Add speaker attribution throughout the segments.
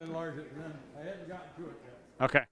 Speaker 1: Enlarge it, and then I hadn't gotten to it yet.
Speaker 2: Okay.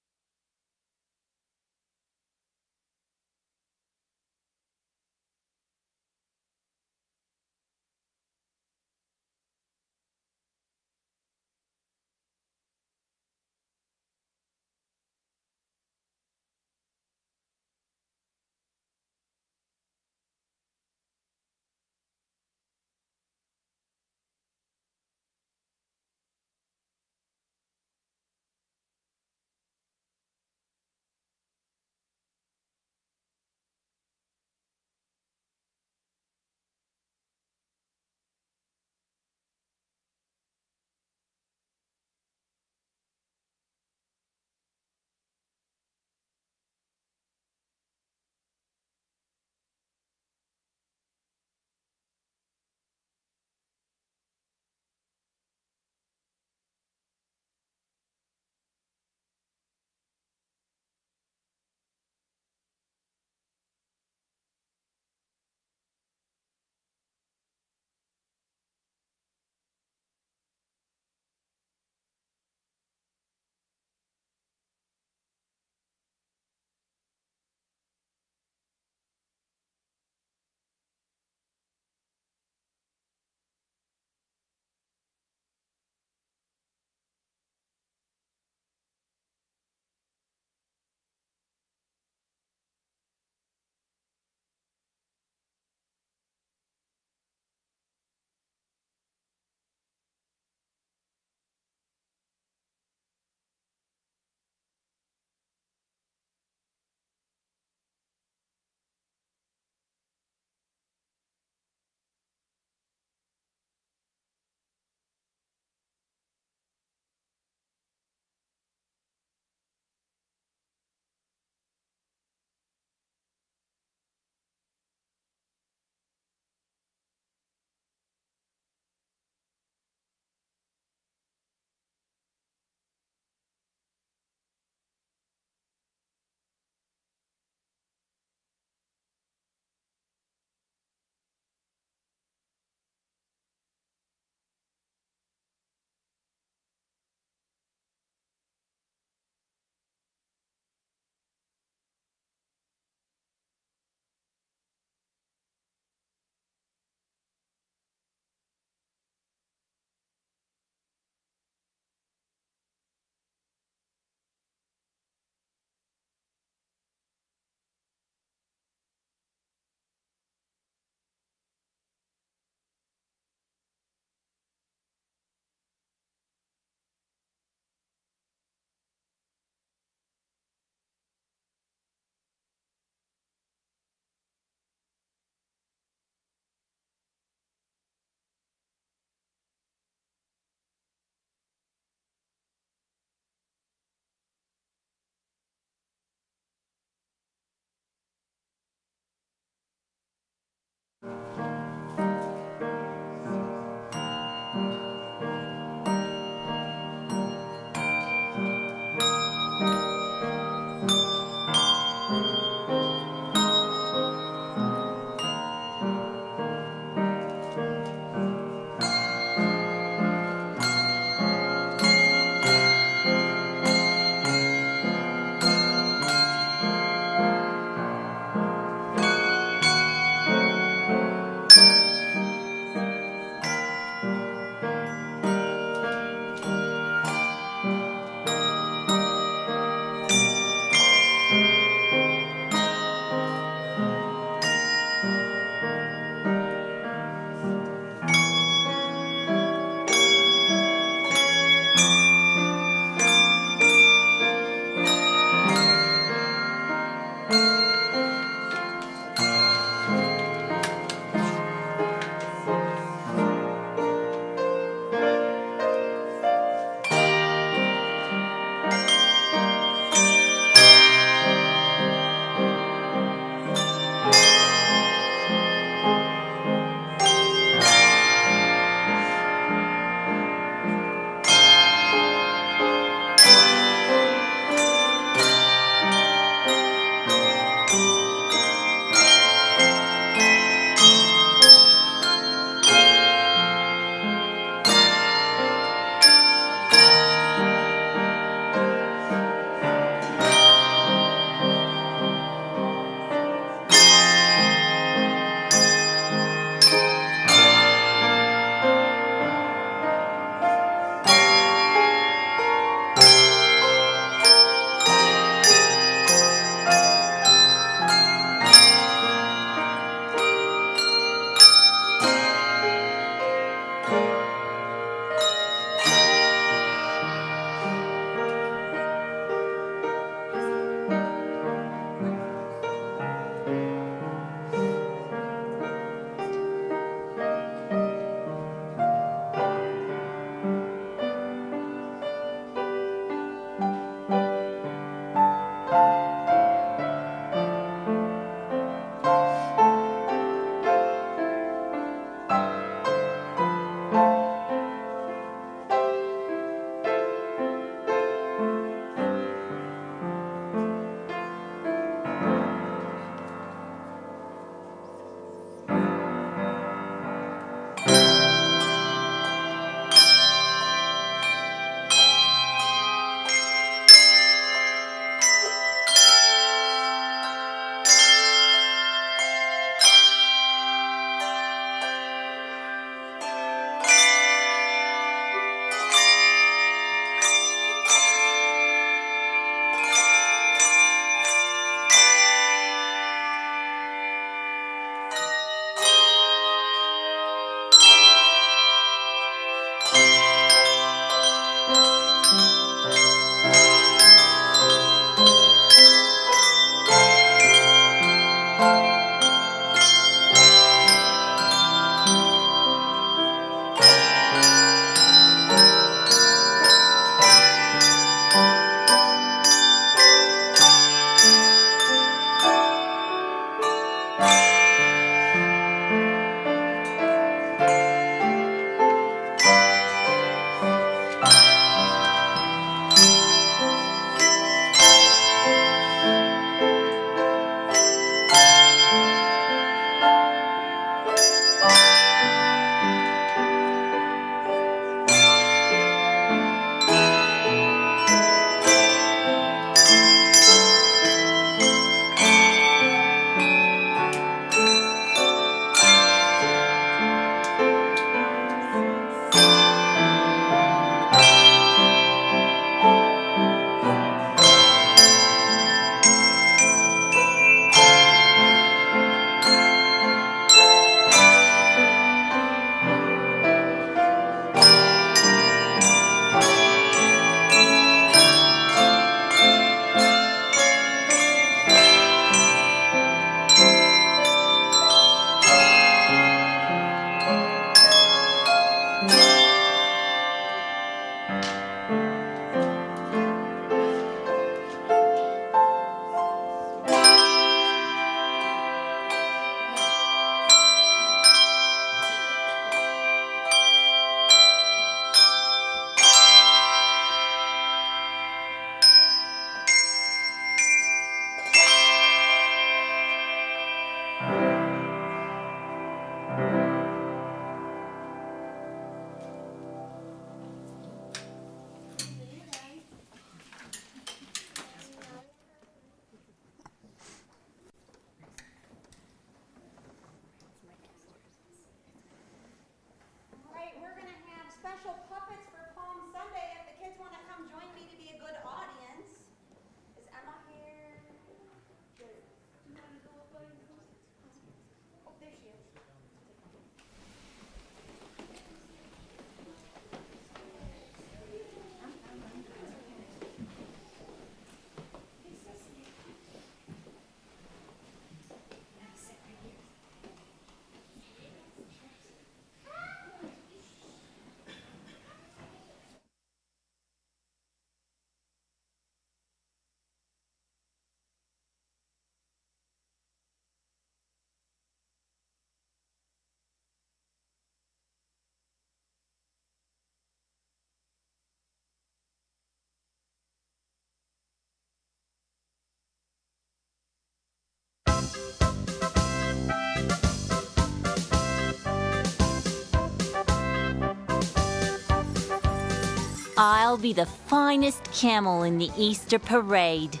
Speaker 2: I'll be the finest camel in the Easter parade.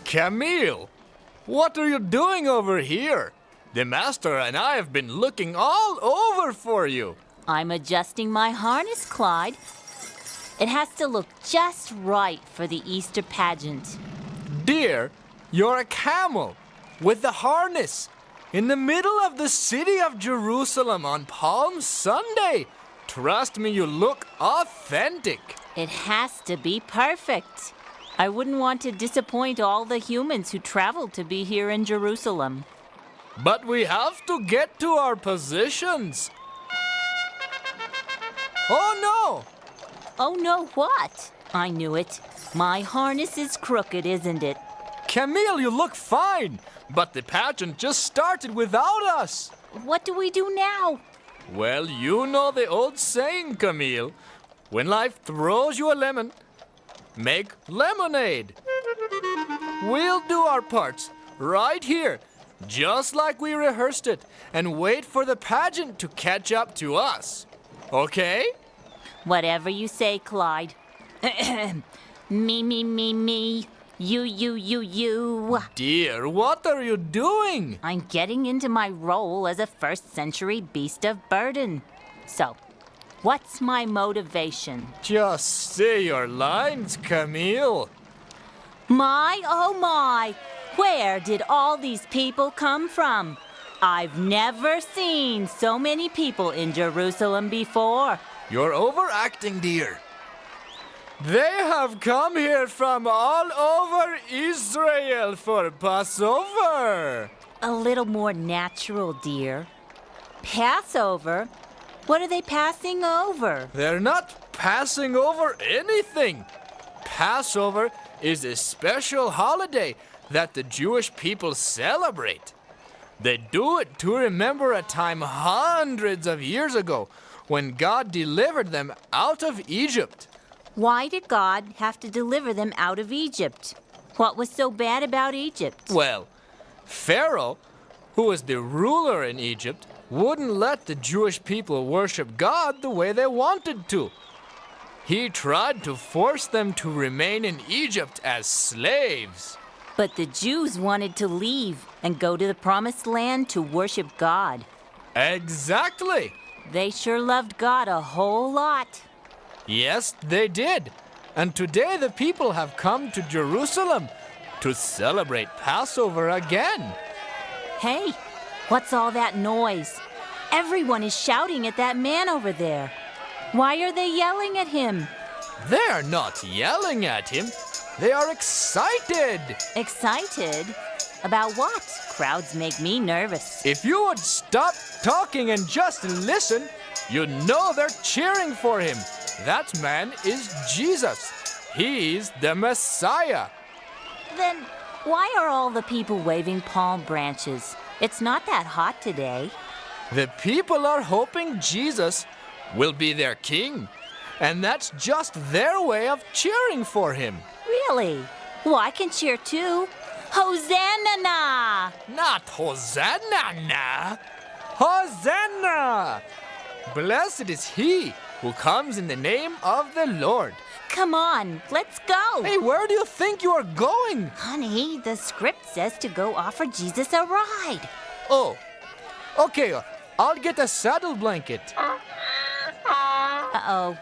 Speaker 3: Camille, what are you doing over here? The master and I have been looking all over for you.
Speaker 2: I'm adjusting my harness, Clyde. It has to look just right for the Easter pageant.
Speaker 3: Dear, you're a camel with the harness in the middle of the city of Jerusalem on Palm Sunday. Trust me, you look authentic.
Speaker 2: It has to be perfect. I wouldn't want to disappoint all the humans who traveled to be here in Jerusalem.
Speaker 3: But we have to get to our positions. Oh no!
Speaker 2: Oh no, what? I knew it. My harness is crooked, isn't it?
Speaker 3: Camille, you look fine, but the pageant just started without us.
Speaker 2: What do we do now?
Speaker 3: Well, you know the old saying, Camille. When life throws you a lemon, make lemonade. We'll do our parts right here, just like we rehearsed it, and wait for the pageant to catch up to us. Okay?
Speaker 2: Whatever you say, Clyde. Me. You.
Speaker 3: Dear, what are you doing?
Speaker 2: I'm getting into my role as a first-century beast of burden. So, what's my motivation?
Speaker 3: Just say your lines, Camille.
Speaker 2: My, oh my! Where did all these people come from? I've never seen so many people in Jerusalem before.
Speaker 3: You're overacting, dear. They have come here from all over Israel for Passover.
Speaker 2: A little more natural, dear. Passover? What are they passing over?
Speaker 3: They're not passing over anything. Passover is a special holiday that the Jewish people celebrate. They do it to remember a time hundreds of years ago when God delivered them out of Egypt.
Speaker 2: Why did God have to deliver them out of Egypt? What was so bad about Egypt?
Speaker 3: Well, Pharaoh, who was the ruler in Egypt, wouldn't let the Jewish people worship God the way they wanted to. He tried to force them to remain in Egypt as slaves.
Speaker 2: But the Jews wanted to leave and go to the Promised Land to worship God.
Speaker 3: Exactly.
Speaker 2: They sure loved God a whole lot.
Speaker 3: Yes, they did. And today the people have come to Jerusalem to celebrate Passover again.
Speaker 2: Hey, what's all that noise? Everyone is shouting at that man over there. Why are they yelling at him?
Speaker 3: They are not yelling at him. They are excited.
Speaker 2: Excited? About what? Crowds make me nervous.
Speaker 3: If you would stop talking and just listen, you know they're cheering for him. That man is Jesus. He's the Messiah.
Speaker 2: Then why are all the people waving palm branches? It's not that hot today.
Speaker 3: The people are hoping Jesus will be their king. And that's just their way of cheering for him.
Speaker 2: Really? Well, I can cheer too. Hosanna!
Speaker 3: Not Hosanna. Hosanna! Blessed is he who comes in the name of the Lord.
Speaker 2: Come on, let's go.
Speaker 3: Hey, where do you think you are going?
Speaker 2: Honey, the script says to go offer Jesus a ride.
Speaker 3: Oh, okay, I'll get a saddle blanket.
Speaker 2: Uh-oh.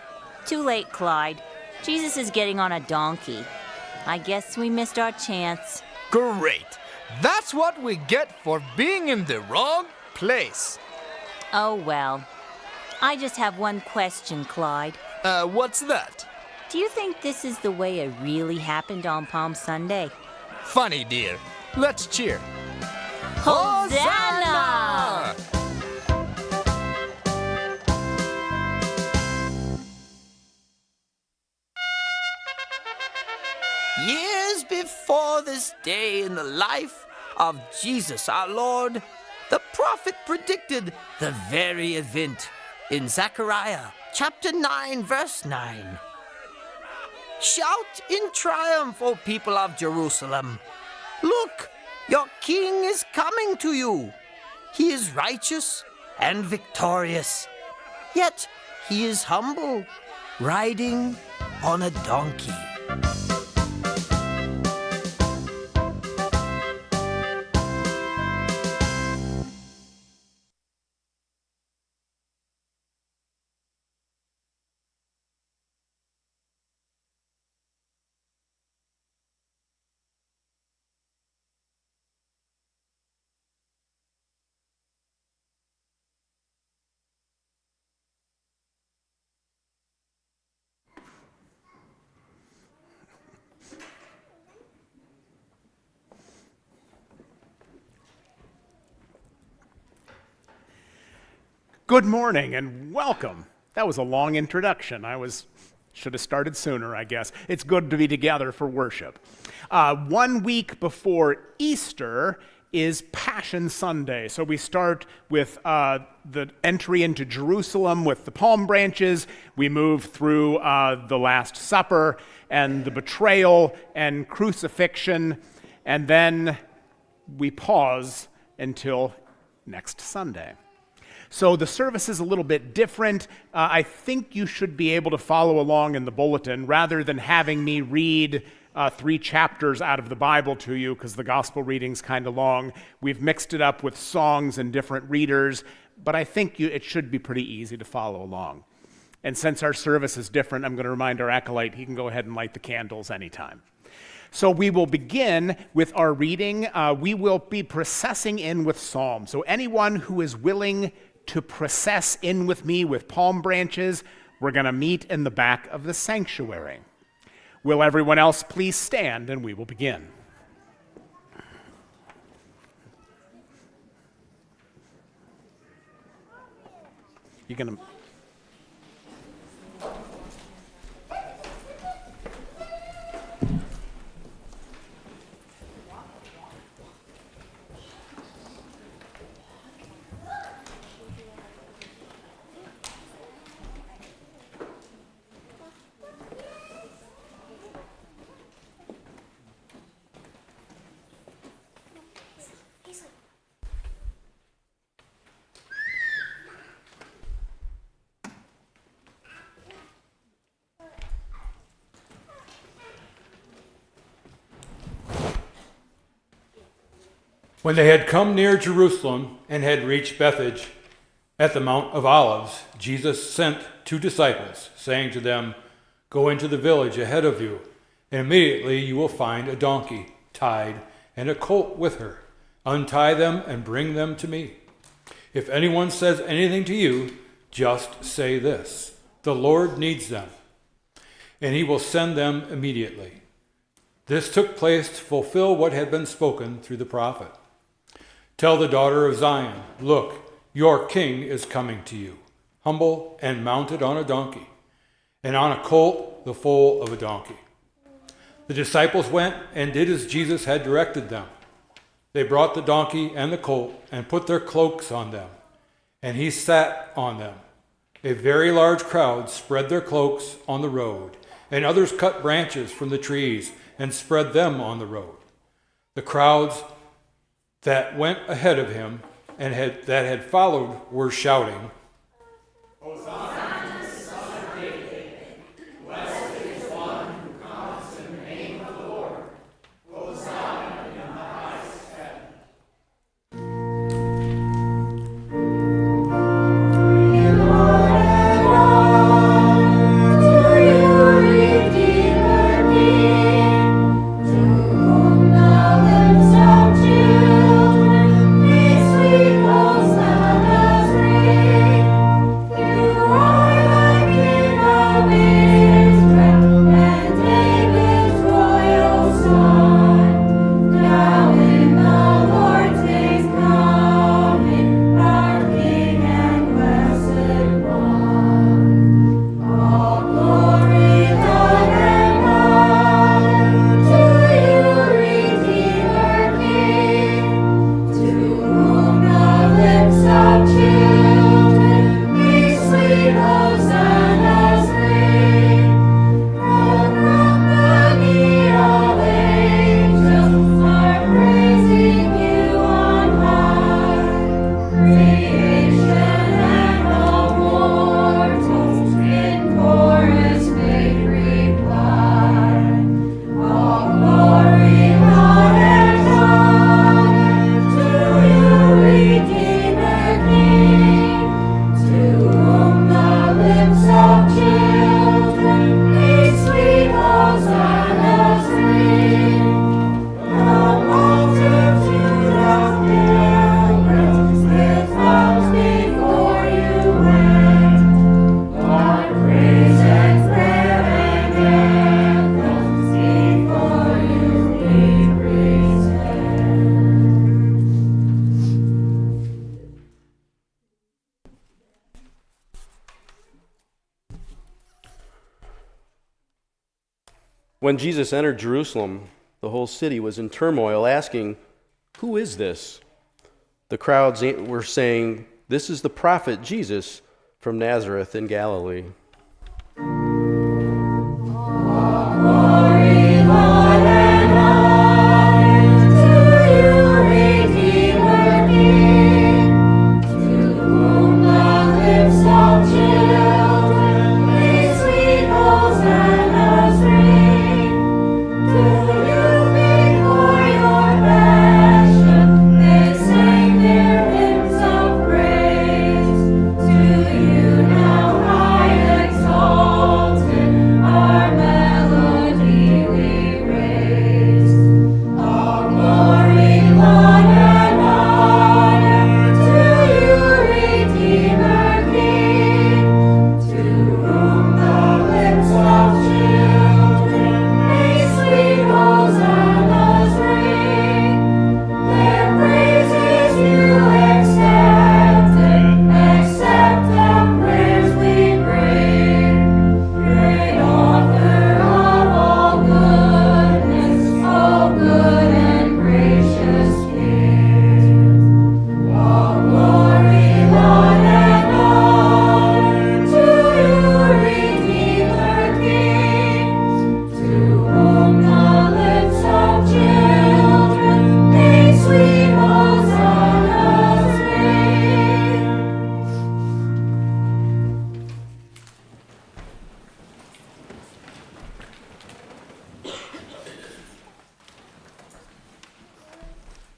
Speaker 2: Too late, Clyde. Jesus is getting on a donkey. I guess we missed our chance.
Speaker 3: Great. That's what we get for being in the wrong place.
Speaker 2: Oh, well. I just have one question, Clyde.
Speaker 3: What's that?
Speaker 2: Do you think this is the way it really happened on Palm Sunday?
Speaker 3: Funny, dear. Let's cheer.
Speaker 2: Hosanna!
Speaker 4: Years before this day in the life of Jesus our Lord, the prophet predicted the very event in Zechariah chapter 9, verse 9. Shout in triumph, O people of Jerusalem. Look, your king is coming to you. He is righteous and victorious. Yet he is humble, riding on a donkey.
Speaker 5: Good morning and welcome. That was a long introduction. Should have started sooner, I guess. It's good to be together for worship. 1 week before Easter is Passion Sunday. So we start with the entry into Jerusalem with the palm branches. We move through the Last Supper and the betrayal and crucifixion. And then we pause until next Sunday. So the service is a little bit different. I think you should be able to follow along in the bulletin rather than having me read 3 chapters out of the Bible to you because the gospel reading's kind of long. We've mixed it up with songs and different readers, but I think it should be pretty easy to follow along. And since our service is different, I'm going to remind our acolyte he can go ahead and light the candles anytime. So we will begin with our reading. We will be processing in with Psalms. So anyone who is willing to process in with me with palm branches, we're going to meet in the back of the sanctuary. Will everyone else please stand and we will begin. You're going to...
Speaker 1: When they had come near Jerusalem and had reached Bethphage at the Mount of Olives, Jesus sent 2 disciples, saying to them, "Go into the village ahead of you, and immediately you will find a donkey tied and a colt with her. Untie them and bring them to me. If anyone says anything to you, just say this: 'The Lord needs them,' and he will send them immediately." This took place to fulfill what had been spoken through the prophet. "Tell the daughter of Zion, look, your king is coming to you, humble and mounted on a donkey, and on a colt, the foal of a donkey." The disciples went and did as Jesus had directed them. They brought the donkey and the colt and put their cloaks on them, and he sat on them. A very large crowd spread their cloaks on the road, and others cut branches from the trees and spread them on the road. The crowds that went ahead of him and that had followed were shouting, "Hosanna, Son of David! Blessed is one who comes in the name of the Lord! Hosanna in the highest heaven!"
Speaker 6: When Jesus entered Jerusalem, the whole city was in turmoil, asking, "Who is this?" The crowds were saying, "This is the prophet Jesus from Nazareth in Galilee."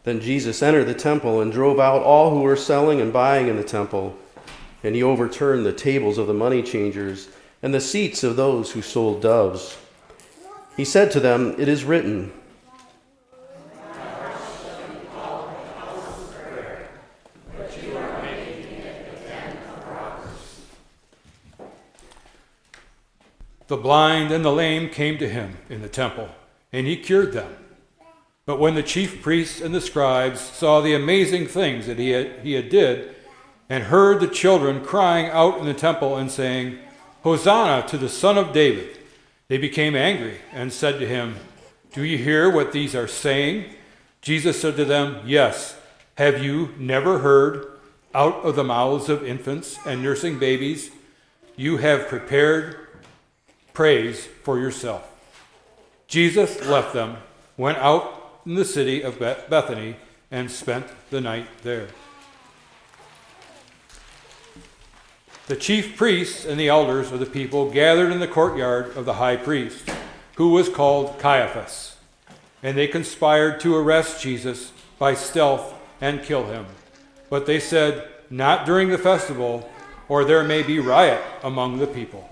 Speaker 6: Then Jesus entered the temple and drove out all who were selling and buying in the temple. And he overturned the tables of the money changers and the seats of those who sold doves. He said to them, "It is written,
Speaker 1: 'The blind and the lame came to him in the temple, and he cured them. But when the chief priests and the scribes saw the amazing things that he had did, and heard the children crying out in the temple and saying, "Hosanna to the Son of David," they became angry and said to him, "Do you hear what these are saying?" Jesus said to them, "Yes. Have you never heard, out of the mouths of infants and nursing babies, you have prepared praise for yourself?" Jesus left them, went out in the city of Bethany, and spent the night there. The chief priests and the elders of the people gathered in the courtyard of the high priest, who was called Caiaphas, and they conspired to arrest Jesus by stealth and kill him. But they said, "Not during the festival, or there may be riot among the people."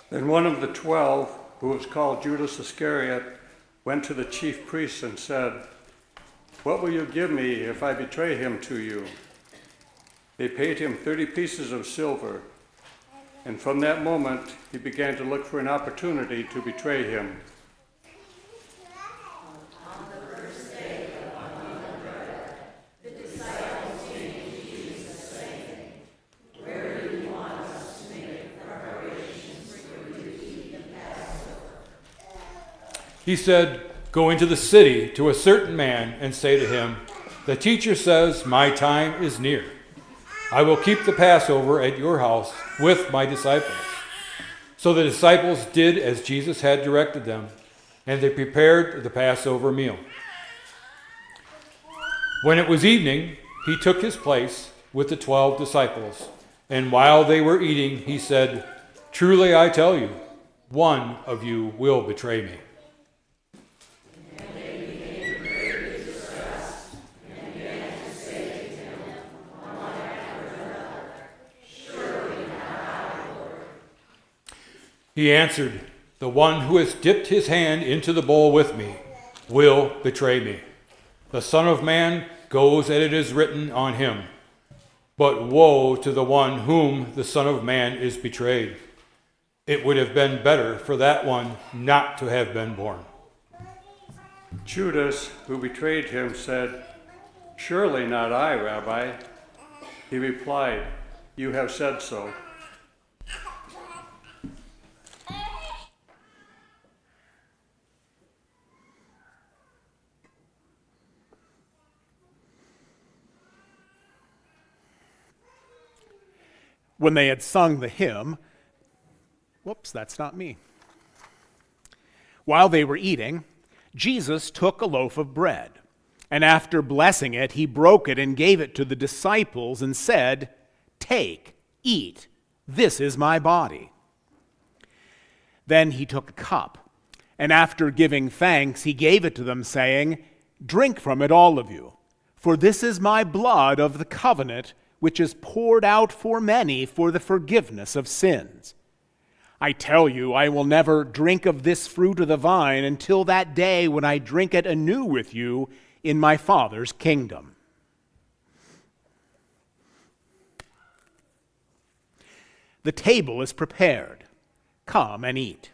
Speaker 7: Then one of the 12, who was called Judas Iscariot, went to the chief priests and said, "What will you give me if I betray him to you?" They paid him 30 pieces of silver, and from that moment he began to look for an opportunity to betray him.
Speaker 1: He said, "Go into the city to a certain man and say to him, 'The teacher says, my time is near. I will keep the Passover at your house with my disciples.' So the disciples did as Jesus had directed them, and they prepared the Passover meal. When it was evening, he took his place with the 12 disciples, and while they were eating, he said, 'Truly I tell you, one of you will betray me.'" He answered, "The one who has dipped his hand into the bowl with me will betray me. The Son of Man goes as it is written on him. But woe to the one whom the Son of Man is betrayed. It would have been better for that one not to have been born."
Speaker 7: Judas, who betrayed him, said, "Surely not I, Rabbi." He replied, "You have said so."
Speaker 5: When they had sung the hymn, whoops, that's not me. While they were eating, Jesus took a loaf of bread, and after blessing it, he broke it and gave it to the disciples and said, "Take, eat, this is my body." Then he took a cup, and after giving thanks, he gave it to them, saying, "Drink from it, all of you, for this is my blood of the covenant, which is poured out for many for the forgiveness of sins. I tell you, I will never drink of this fruit of the vine until that day when I drink it anew with you in my Father's kingdom." The table is prepared. Come and eat.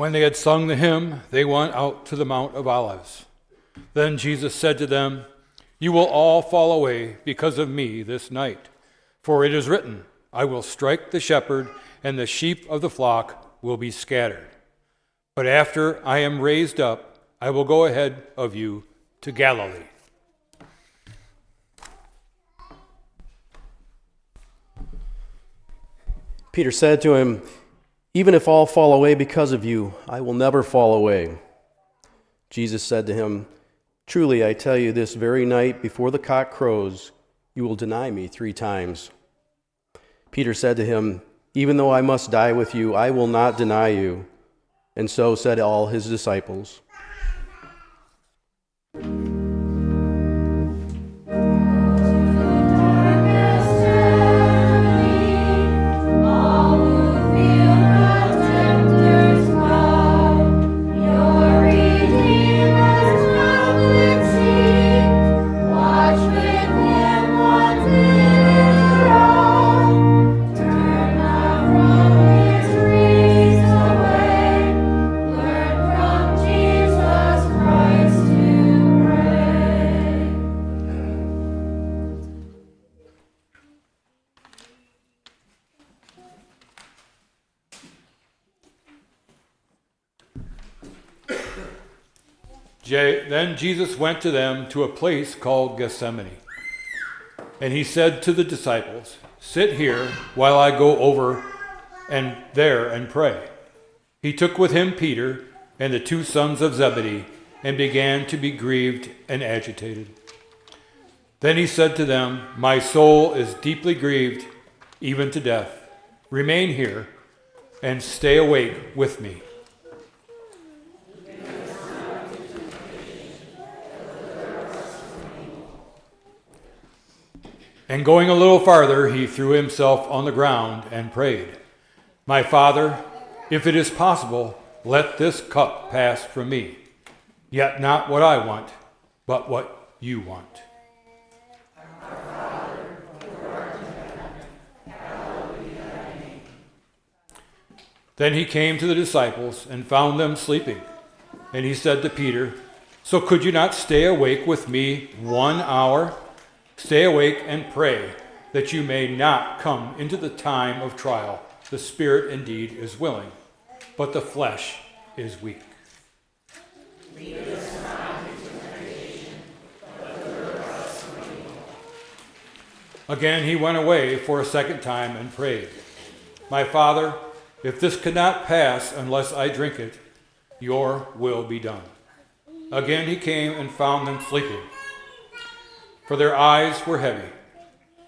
Speaker 1: When they had sung the hymn, they went out to the Mount of Olives. Then Jesus said to them, "You will all fall away because of me this night. For it is written, I will strike the shepherd, and the sheep of the flock will be scattered. But after I am raised up, I will go ahead of you to Galilee."
Speaker 6: Peter said to him, "Even if all fall away because of you, I will never fall away." Jesus said to him, "Truly I tell you, this very night before the cock crows, you will deny me 3 times." Peter said to him, "Even though I must die with you, I will not deny you." And so said all his disciples.
Speaker 1: Then Jesus went to them to a place called Gethsemane. And he said to the disciples, "Sit here while I go over and there and pray." He took with him Peter and the 2 sons of Zebedee and began to be grieved and agitated. Then he said to them, "My soul is deeply grieved, even to death. Remain here and stay awake with me." And going a little farther, he threw himself on the ground and prayed, "My Father, if it is possible, let this cup pass from me. Yet not what I want, but what you want." Then he came to the disciples and found them sleeping. And he said to Peter, "So could you not stay awake with me 1 hour? Stay awake and pray, that you may not come into the time of trial. The spirit indeed is willing, but the flesh is weak." Again he went away for a second time and prayed, "My Father, if this cannot pass unless I drink it, your will be done." Again he came and found them sleeping, for their eyes were heavy.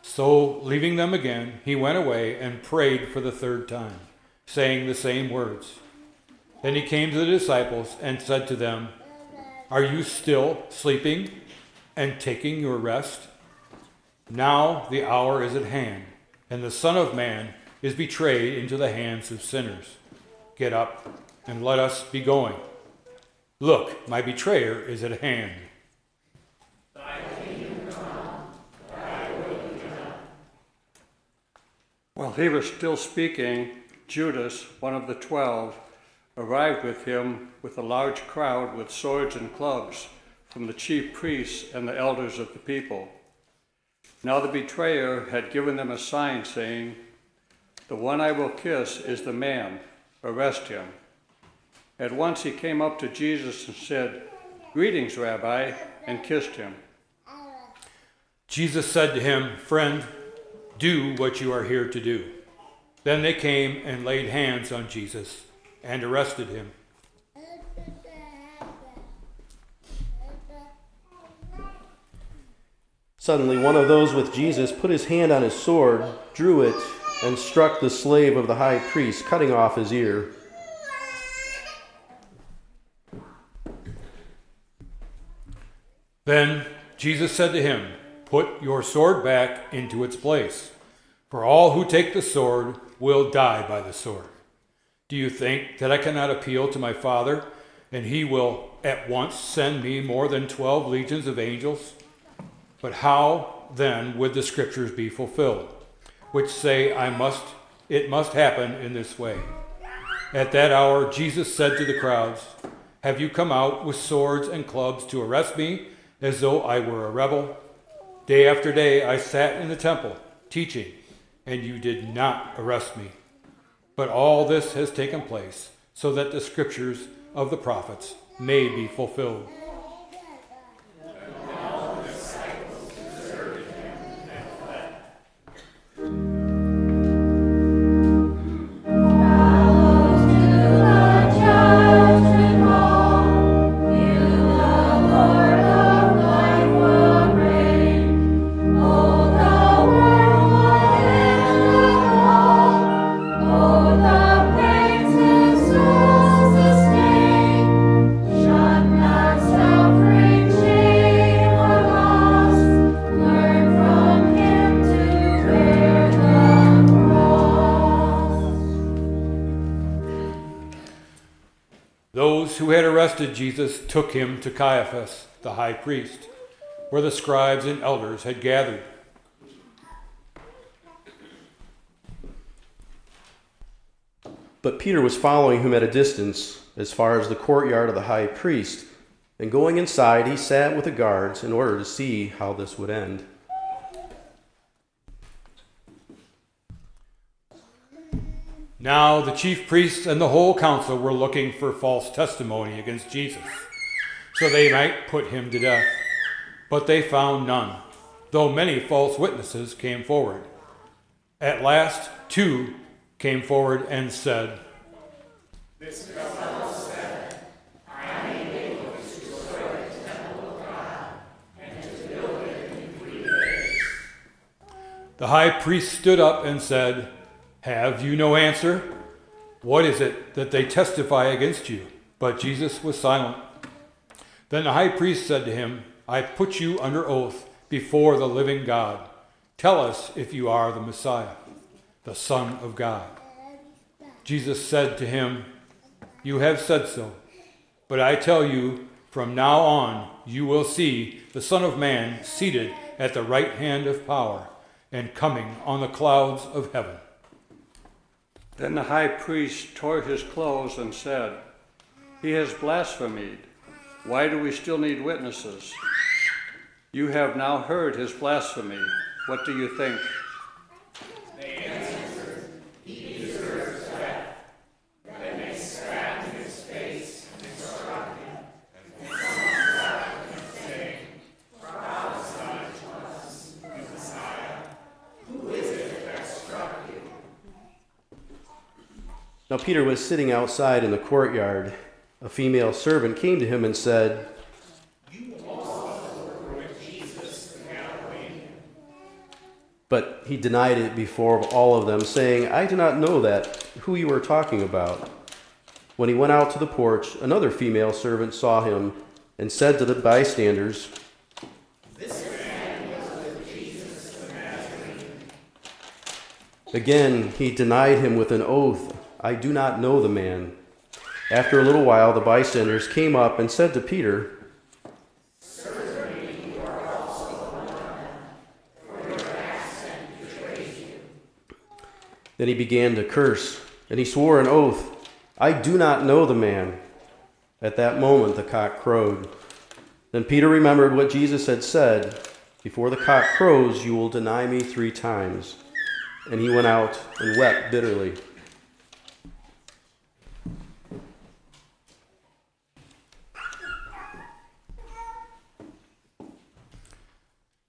Speaker 1: So, leaving them again, he went away and prayed for the 3rd time, saying the same words. Then he came to the disciples and said to them, "Are you still sleeping and taking your rest? Now the hour is at hand, and the Son of Man is betrayed into the hands of sinners. Get up and let us be going. Look, my betrayer is at hand."
Speaker 7: While he was still speaking, Judas, one of the 12, arrived with him with a large crowd with swords and clubs from the chief priests and the elders of the people. Now the betrayer had given them a sign saying, "The one I will kiss is the man. Arrest him." At once he came up to Jesus and said, "Greetings, Rabbi," and kissed him.
Speaker 1: Jesus said to him, "Friend, do what you are here to do." Then they came and laid hands on Jesus and arrested him.
Speaker 6: Suddenly one of those with Jesus put his hand on his sword, drew it, and struck the slave of the high priest, cutting off his ear.
Speaker 1: Then Jesus said to him, "Put your sword back into its place, for all who take the sword will die by the sword. Do you think that I cannot appeal to my Father, and he will at once send me more than 12 legions of angels? But how then would the scriptures be fulfilled, which say it must happen in this way?" At that hour, Jesus said to the crowds, "Have you come out with swords and clubs to arrest me, as though I were a rebel? Day after day I sat in the temple, teaching, and you did not arrest me. But all this has taken place, so that the scriptures of the prophets may be fulfilled." Those who had arrested Jesus took him to Caiaphas, the high priest, where the scribes and elders had gathered.
Speaker 6: But Peter was following him at a distance, as far as the courtyard of the high priest, and going inside, he sat with the guards in order to see how this would end.
Speaker 1: Now the chief priests and the whole council were looking for false testimony against Jesus, so they might put him to death. But they found none, though many false witnesses came forward. At last, 2 came forward and said,
Speaker 8: "This fellow said, I am able to destroy the temple of God and to build it in 3 days."
Speaker 1: The high priest stood up and said, "Have you no answer? What is it that they testify against you?" But Jesus was silent. Then the high priest said to him, "I put you under oath before the living God. Tell us if you are the Messiah, the Son of God." Jesus said to him, "You have said so. But I tell you, from now on you will see the Son of Man seated at the right hand of power and coming on the clouds of heaven."
Speaker 7: Then the high priest tore his clothes and said, "He has blasphemed. Why do we still need witnesses? You have now heard his blasphemy. What do you think?"
Speaker 8: They answered, "He deserves death." Then they spat in his face and struck him. And some struck him, saying, "Prophesy to us, you Messiah. Who is it that struck you?"
Speaker 6: Now Peter was sitting outside in the courtyard. A female servant came to him and said,
Speaker 8: "You also were with Jesus the Galilean."
Speaker 6: but he denied it before all of them, saying, "I do not know who you are talking about." When he went out to the porch, another female servant saw him and said to the bystanders,
Speaker 8: "This man was with Jesus the Nazarene."
Speaker 6: Again, he denied him with an oath, "I do not know the man." After a little while, the bystanders came up and said to Peter,
Speaker 8: "Certainly you are also one of them, for your accent betrays you."
Speaker 6: Then he began to curse, and he swore an oath, "I do not know the man." At that moment, the cock crowed. Then Peter remembered what Jesus had said, "Before the cock crows, you will deny me 3 times." And he went out and wept bitterly.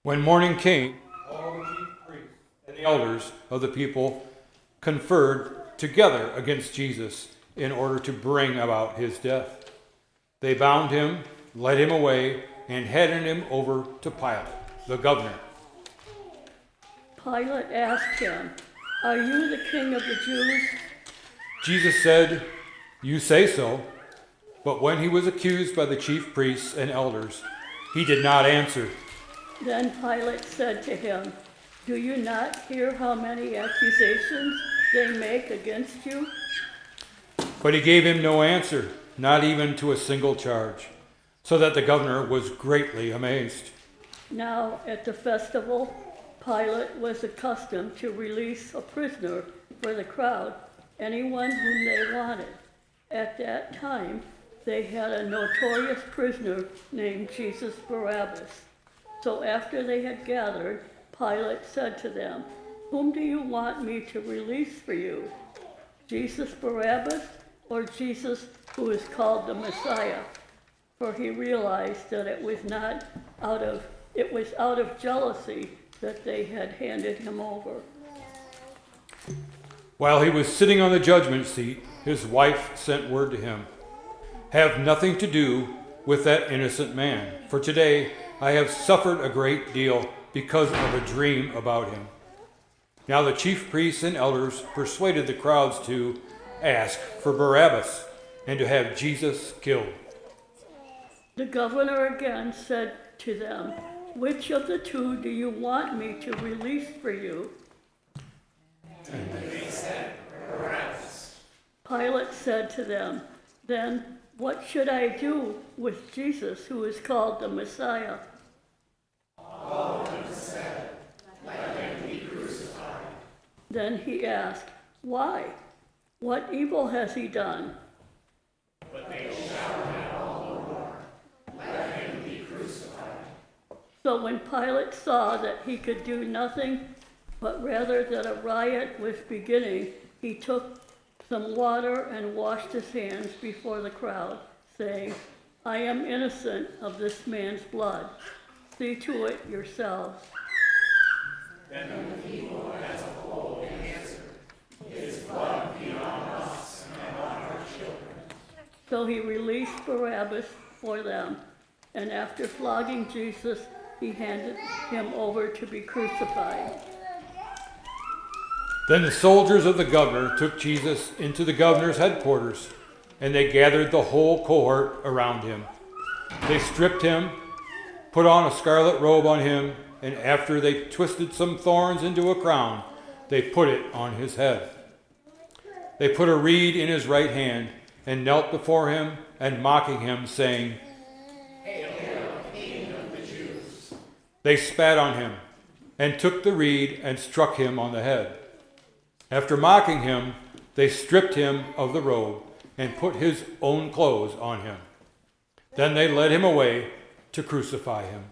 Speaker 1: When morning came, all the chief priests and the elders of the people conferred together against Jesus in order to bring about his death. They bound him, led him away, and handed him over to Pilate, the governor.
Speaker 9: Pilate asked him, "Are you the king of the Jews?"
Speaker 1: Jesus said, "You say so." But when he was accused by the chief priests and elders, he did not answer.
Speaker 9: Then Pilate said to him, "Do you not hear how many accusations they make against you?"
Speaker 1: But he gave him no answer, not even to a single charge, so that the governor was greatly amazed.
Speaker 9: Now at the festival, Pilate was accustomed to release a prisoner for the crowd anyone whom they wanted. At that time, they had a notorious prisoner named Jesus Barabbas. So after they had gathered, Pilate said to them, "Whom do you want me to release for you? Jesus Barabbas or Jesus who is called the Messiah?" For he realized that it was out of jealousy that they had handed him over.
Speaker 1: While he was sitting on the judgment seat, his wife sent word to him, "Have nothing to do with that innocent man, for today I have suffered a great deal because of a dream about him." Now the chief priests and elders persuaded the crowds to ask for Barabbas and to have Jesus killed.
Speaker 9: The governor again said to them, "Which of the two do you want me to release for you?"
Speaker 8: And they said, "Barabbas."
Speaker 9: Pilate said to them, "Then what should I do with Jesus who is called the Messiah?"
Speaker 8: All of them said, "Let him be crucified."
Speaker 9: Then he asked, "Why? What evil has he done?"
Speaker 8: But they shouted all the more, "Let him be crucified."
Speaker 9: So when Pilate saw that he could do nothing, but rather that a riot was beginning, he took some water and washed his hands before the crowd, saying, "I am innocent of this man's blood. See to it yourselves."
Speaker 8: Then the people as a whole answered, "His blood be on us and on our children."
Speaker 9: So he released Barabbas for them, and after flogging Jesus, he handed him over to be crucified.
Speaker 1: Then the soldiers of the governor took Jesus into the governor's headquarters, and they gathered the whole cohort around him. They stripped him, put on a scarlet robe on him, and after they twisted some thorns into a crown, they put it on his head. They put a reed in his right hand and knelt before him and mocking him, saying,
Speaker 8: "Hail, King of the Jews."
Speaker 1: They spat on him and took the reed and struck him on the head. After mocking him, they stripped him of the robe and put his own clothes on him. Then they led him away to crucify him.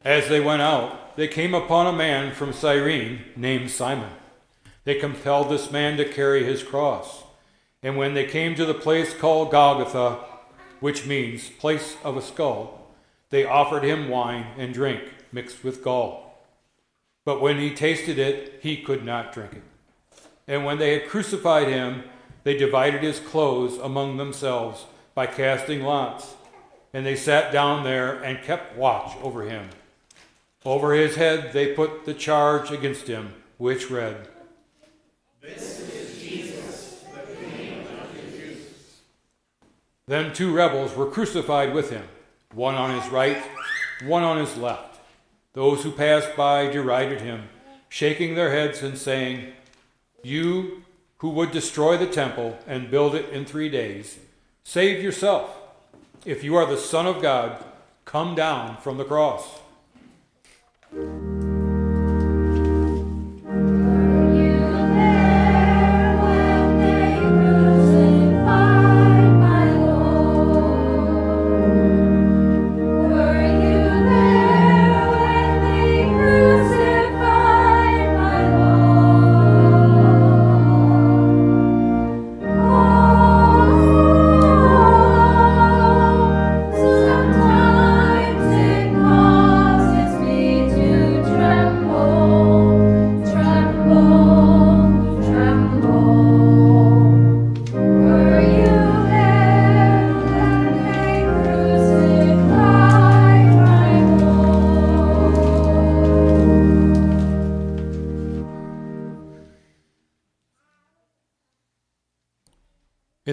Speaker 1: As they went out, they came upon a man from Cyrene named Simon. They compelled this man to carry his cross. And when they came to the place called Golgotha, which means place of a skull, they offered him wine and drink mixed with gall. But when he tasted it, he could not drink it. And when they had crucified him, they divided his clothes among themselves by casting lots. And they sat down there and kept watch over him. Over his head they put the charge against him, which read,
Speaker 8: "This is Jesus, the King of the Jews."
Speaker 1: Then 2 rebels were crucified with him, one on his right, one on his left. Those who passed by derided him, shaking their heads and saying, "You who would destroy the temple and build it in 3 days, save yourself. If you are the Son of God, come down from the cross."
Speaker 10: Sometimes it comes.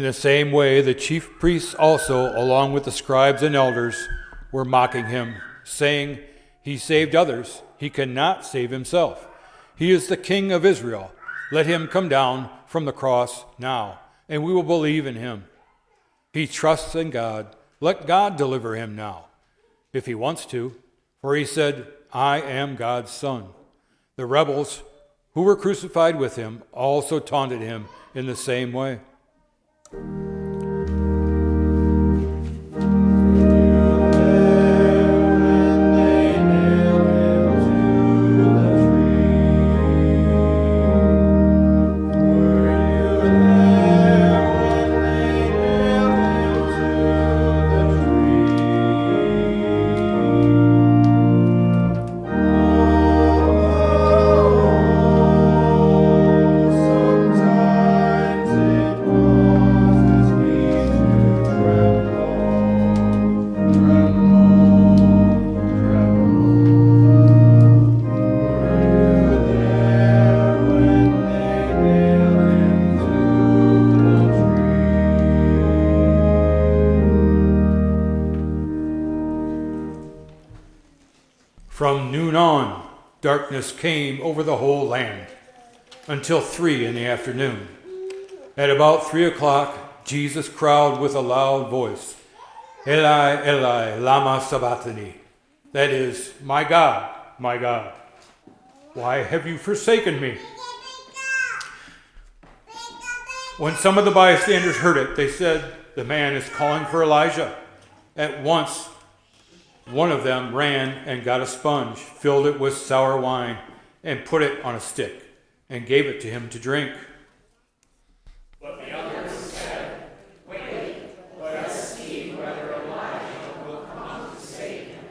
Speaker 1: the same way, the chief priests also, along with the scribes and elders, were mocking him, saying, "He saved others. He cannot save himself. He is the King of Israel. Let him come down from the cross now, and we will believe in him. He trusts in God. Let God deliver him now, if he wants to. For he said, 'I am God's son.'" The rebels who were crucified with him also taunted him in the same way. From noon on, darkness came over the whole land until 3 in the afternoon. At about 3 o'clock, Jesus cried with a loud voice, "Eli, Eli, lama sabachthani?" That is, my God, why have you forsaken me?" When some of the bystanders heard it, they said, "The man is calling for Elijah." At once, one of them ran and got a sponge, filled it with sour wine, and put it on a stick, and gave it to him to drink.
Speaker 8: But the others said, "Wait, let us see whether Elijah will come to save him."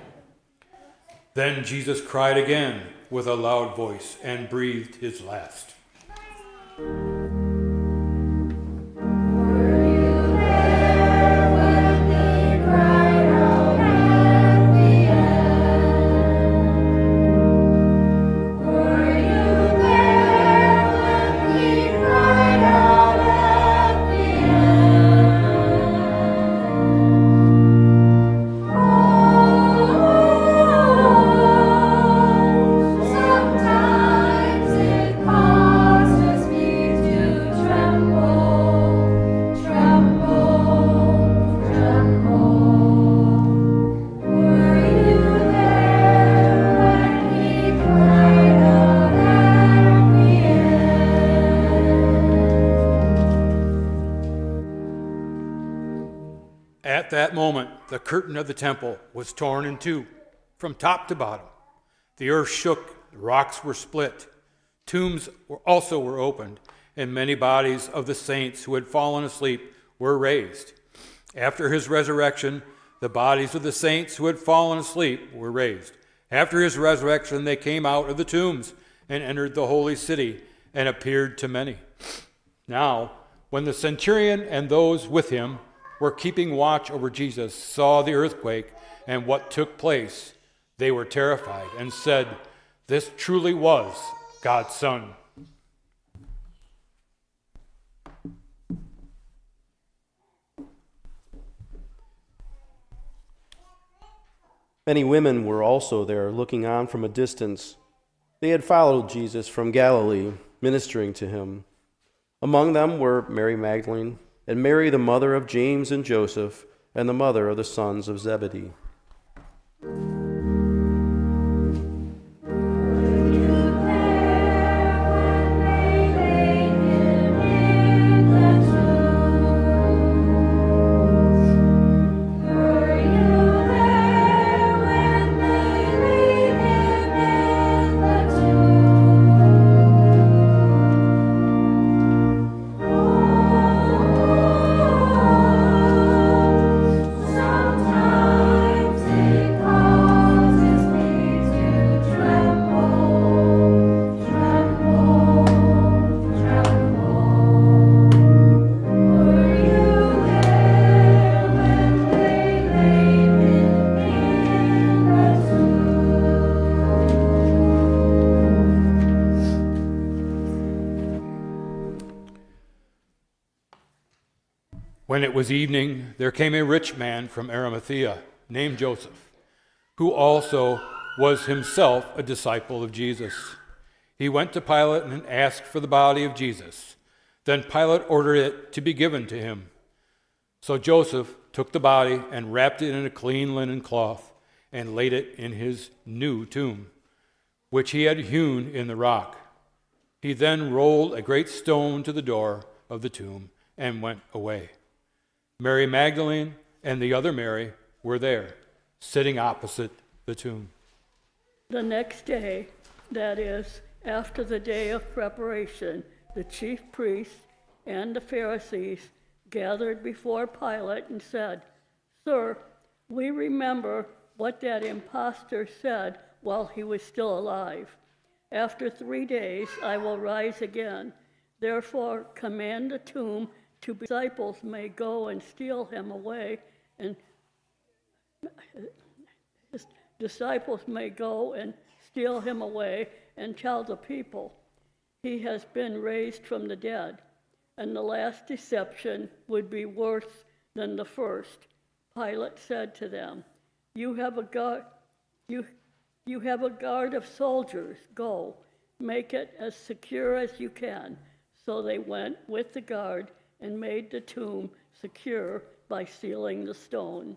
Speaker 1: Then Jesus cried again with a loud voice and breathed his last. At that moment, the curtain of the temple was torn in two, from top to bottom. The earth shook, the rocks were split, tombs also were opened, and many bodies of the saints who had fallen asleep were raised. After his resurrection, the bodies of the saints who had fallen asleep were raised. After his resurrection, they came out of the tombs and entered the holy city and appeared to many. Now, when the centurion and those with him were keeping watch over Jesus, saw the earthquake and what took place, they were terrified and said, "This truly was God's Son."
Speaker 6: Many women were also there, looking on from a distance. They had followed Jesus from Galilee, ministering to him. Among them were Mary Magdalene, and Mary, the mother of James and Joseph, and the mother of the sons of Zebedee.
Speaker 8: Sometimes
Speaker 1: When it was evening, there came a rich man from Arimathea named Joseph, who also was himself a disciple of Jesus. He went to Pilate and asked for the body of Jesus. Then Pilate ordered it to be given to him. So Joseph took the body and wrapped it in a clean linen cloth and laid it in his new tomb, which he had hewn in the rock. He then rolled a great stone to the door of the tomb and went away. Mary Magdalene and the other Mary were there, sitting opposite the tomb.
Speaker 9: The next day, that is, after the day of preparation, the chief priests and the Pharisees gathered before Pilate and said, "Sir, we remember what that impostor said while he was still alive. After 3 days I will rise again. Therefore command the tomb to be disciples may go and steal him away, and his disciples may go and steal him away and tell the people, he has been raised from the dead, and the last deception would be worse than the first." Pilate said to them, You have a guard of soldiers. Go, make it as secure as you can. So they went with the guard and made the tomb secure by sealing the stone.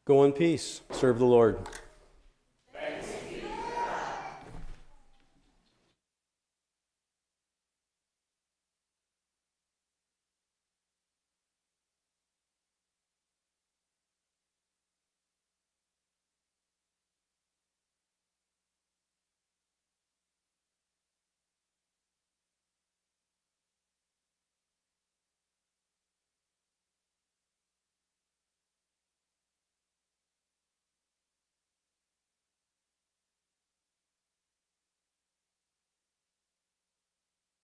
Speaker 6: Go in peace. Serve the Lord.